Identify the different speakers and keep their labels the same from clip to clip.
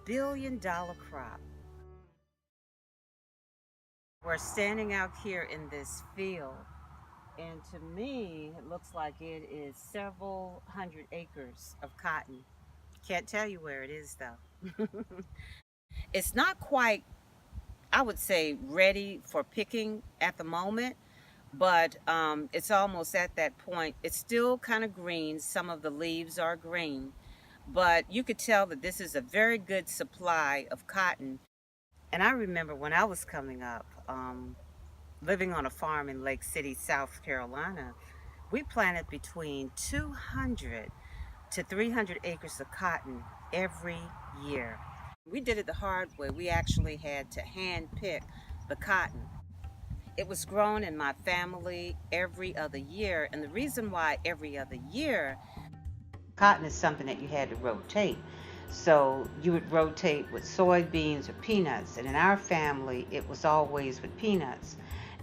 Speaker 1: billion-dollar crop. We're standing out here in this field, and to me, it looks like it is several hundred acres of cotton. Can't tell you where it is though. It's not quite, I would say, ready for picking at the moment, but it's almost at that point. It's still kind of green. Some of the leaves are green, but you could tell that this is a very good supply of cotton. And I remember when I was coming up, living on a farm in Lake City, South Carolina, we planted between 200 to 300 acres of cotton every year. We did it the hard way. We actually had to hand pick the cotton. It was grown in my family every other year, and the reason why every other year, cotton is something that you had to rotate. So you would rotate with soybeans or peanuts, and in our family, it was always with peanuts.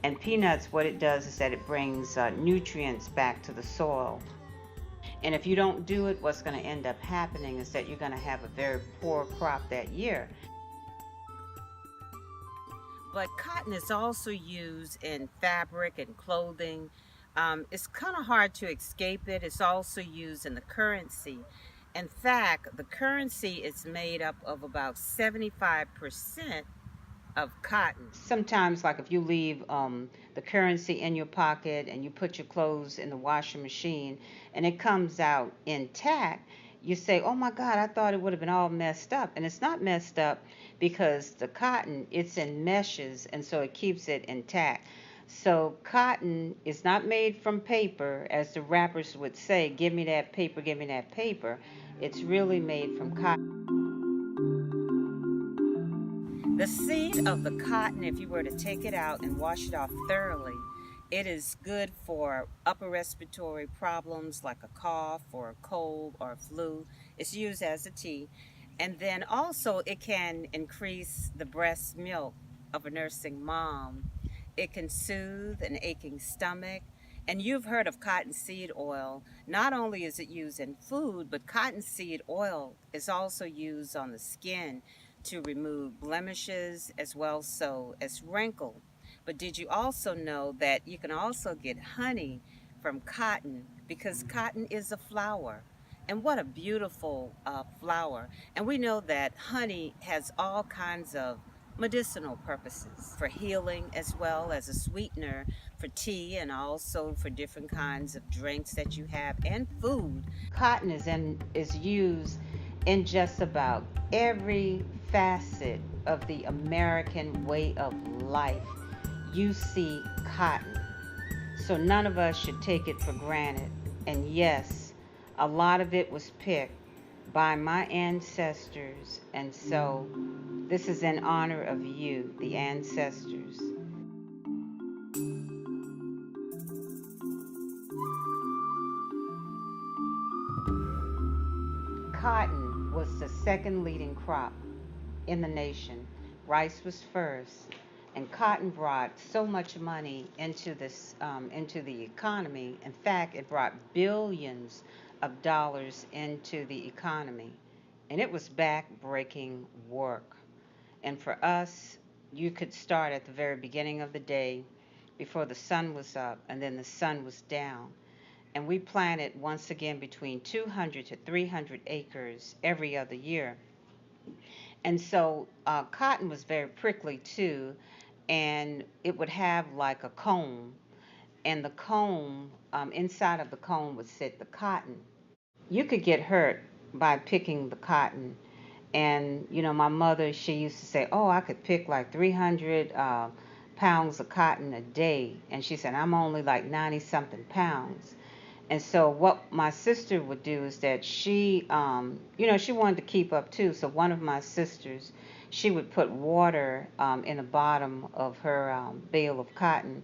Speaker 1: And peanuts, what it does is that it brings nutrients back to the soil. And if you don't do it, what's going to end up happening is that you're going to have a very poor crop that year. But cotton is also used in fabric and clothing. It's kind of hard to escape it. It's also used in the currency. In fact, the currency is made up of about 75% of cotton. Sometimes, like if you leave the currency in your pocket and you put your clothes in the washing machine and it comes out intact, you say, oh my God, I thought it would have been all messed up. And it's not messed up because the cotton, it's in meshes, and so it keeps it intact. So cotton is not made from paper, as the rappers would say, give me that paper, give me that paper. It's really made from cotton. The seed of the cotton, if you were to take it out and wash it off thoroughly, it is good for upper respiratory problems like a cough or a cold or a flu. It's used as a tea. And then also it can increase the breast milk of a nursing mom. It can soothe an aching stomach. And you've heard of cottonseed oil. Not only is it used in food, but cottonseed oil is also used on the skin to remove blemishes as well so as wrinkle. But did you also know that you can also get honey from cotton, because cotton is a flower? And what a beautiful flower. And we know that honey has all kinds of medicinal purposes for healing, as well as a sweetener for tea and also for different kinds of drinks that you have and food. Cotton is used in just about every facet of the American way of life. You see cotton. So none of us should take it for granted. And yes, a lot of it was picked by my ancestors. And so this is in honor of you, the ancestors. Cotton was the second leading crop in the nation. Rice was first, and cotton brought so much money into the economy. In fact, it brought billions of dollars into the economy, and it was back-breaking work. And for us, you could start at the very beginning of the day before the sun was up, and then the sun was down. And we planted once again between 200 to 300 acres every other year. And so cotton was very prickly too, and it would have like a comb, and the comb, inside of the comb would sit the cotton. You could get hurt by picking the cotton. And, my mother, she used to say, oh, I could pick like 300 pounds of cotton a day. And she said, I'm only like 90 something pounds. And so what my sister would do is that she wanted to keep up too. So one of my sisters, she would put water in the bottom of her bale of cotton.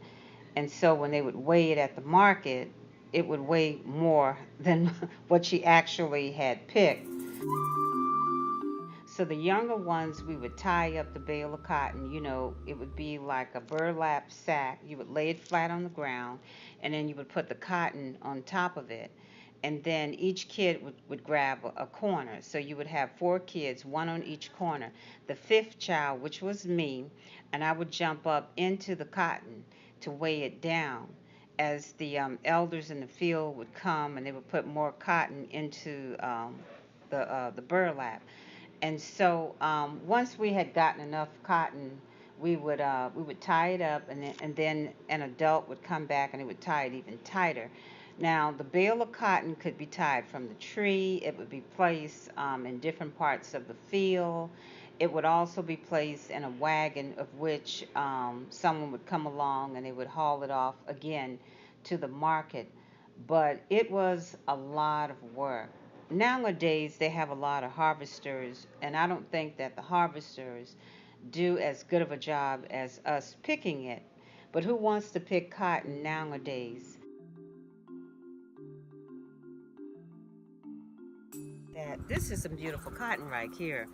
Speaker 1: And so when they would weigh it at the market, it would weigh more than what she actually had picked. So the younger ones, we would tie up the bale of cotton. It would be like a burlap sack. You would lay it flat on the ground, and then you would put the cotton on top of it. and then each kid would grab a corner. So you would have four kids, one on each corner. The fifth child, which was me, and I would jump up into the cotton to weigh it down as the elders in the field would come and they would put more cotton into the burlap. And so once we had gotten enough cotton, we would tie it up, and then an adult would come back and it would tie it even tighter. Now the bale of cotton could be tied from the tree. It would be placed in different parts of the field. It would also be placed in a wagon of which someone would come along and they would haul it off again to the market. But it was a lot of work. Nowadays, they have a lot of harvesters, and I don't think that the harvesters do as good of a job as us picking it. But who wants to pick cotton nowadays? That this is some beautiful cotton right here.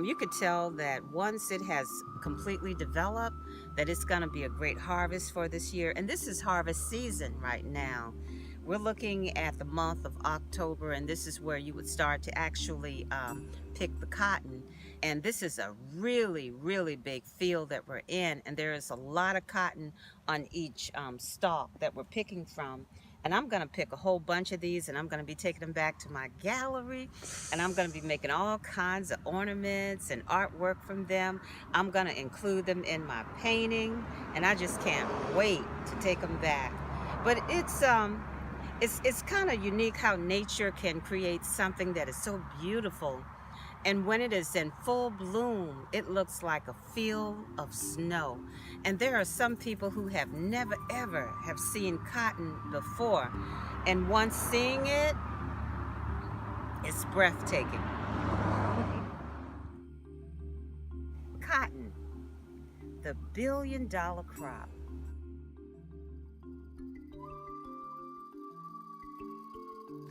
Speaker 1: You could tell that once it has completely developed, that it's going to be a great harvest for this year. And this is harvest season right now. We're looking at the month of October, and this is where you would start to actually pick the cotton. And this is a really, really big field that we're in, and there is a lot of cotton on each stalk that we're picking from. And I'm going to pick a whole bunch of these, and I'm going to be taking them back to my gallery, and I'm going to be making all kinds of ornaments and artwork from them. I'm going to include them in my painting, and I just can't wait to take them back. But it's kind of unique how nature can create something that is so beautiful. And when it is in full bloom, it looks like a field of snow. And there are some people who have never ever have seen cotton before. And once seeing it, it's breathtaking. Cotton, the billion-dollar crop.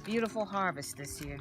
Speaker 1: Beautiful harvest this year.